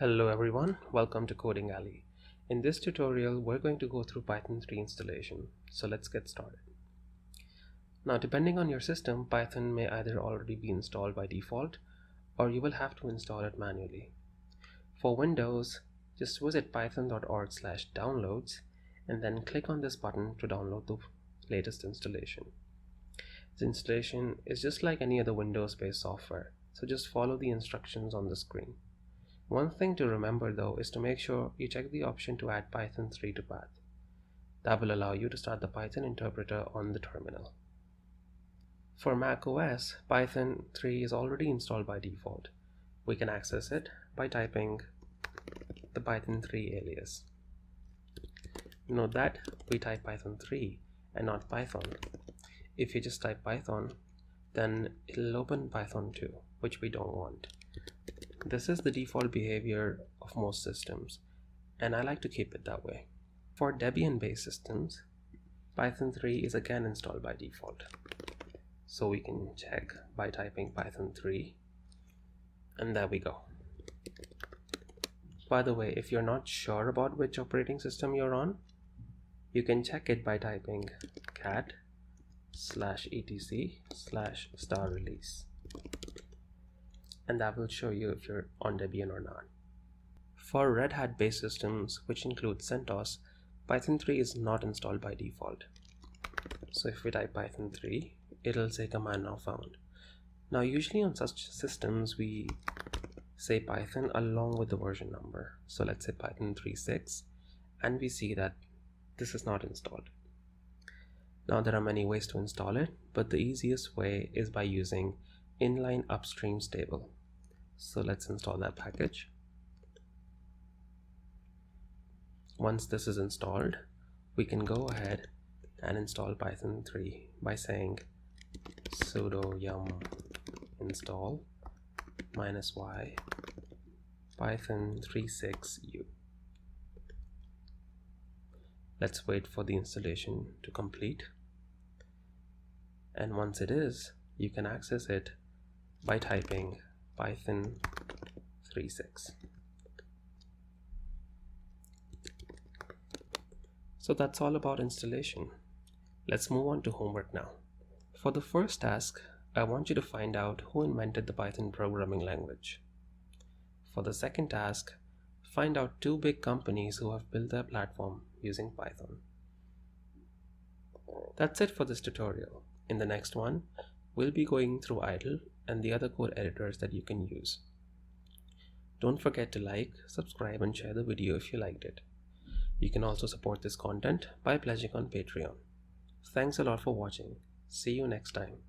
Hello everyone, welcome to Coding Alley. In this tutorial, we're going to go through Python 3 installation. So let's get started. Now, depending on your system, Python may either already be installed by default or you will have to install it manually. For Windows, just visit python.org/downloads and then click on this button to download the latest installation. The installation is just like any other Windows-based software, so just follow the instructions on the screen. One thing to remember though is to make sure you check the option to add Python 3 to path. That will allow you to start the Python interpreter on the terminal. For Mac OS, Python 3 is already installed by default. We can access it by typing the Python 3 alias. Note that we type Python 3 and not Python. If you just type Python, then it'll open Python 2, which we don't want. This is the default behavior of most systems, and I like to keep it that way. For Debian-based systems, Python 3 is again installed by default. So we can check by typing Python 3, and there we go. By the way, if you're not sure about which operating system you're on, you can check it by typing cat/etc/star-release. And that will show you if you're on Debian or not. For Red Hat based systems, which include CentOS, Python 3 is not installed by default. So if we type Python 3, it'll say command now found. Now usually on such systems we say Python along with the version number. So let's say Python 3.6, and we see that this is not installed. Now there are many ways to install it, but the easiest way is by using inline upstream stable. So let's install that package. Once this is installed, we can go ahead and install Python 3 by saying sudo yum install -y python 3.6u. Let's wait for the installation to complete. And once it is, you can access it by typing Python 3.6. So that's all about installation. Let's move on to homework now. For the first task, I want you to find out who invented the Python programming language. For the second task, find out 2 big companies who have built their platform using Python. That's it for this tutorial. In the next one, we'll be going through idle and the other code editors that you can use. Don't forget to like, subscribe, and share the video if you liked it. You can also support this content by pledging on Patreon. Thanks a lot for watching. See you next time.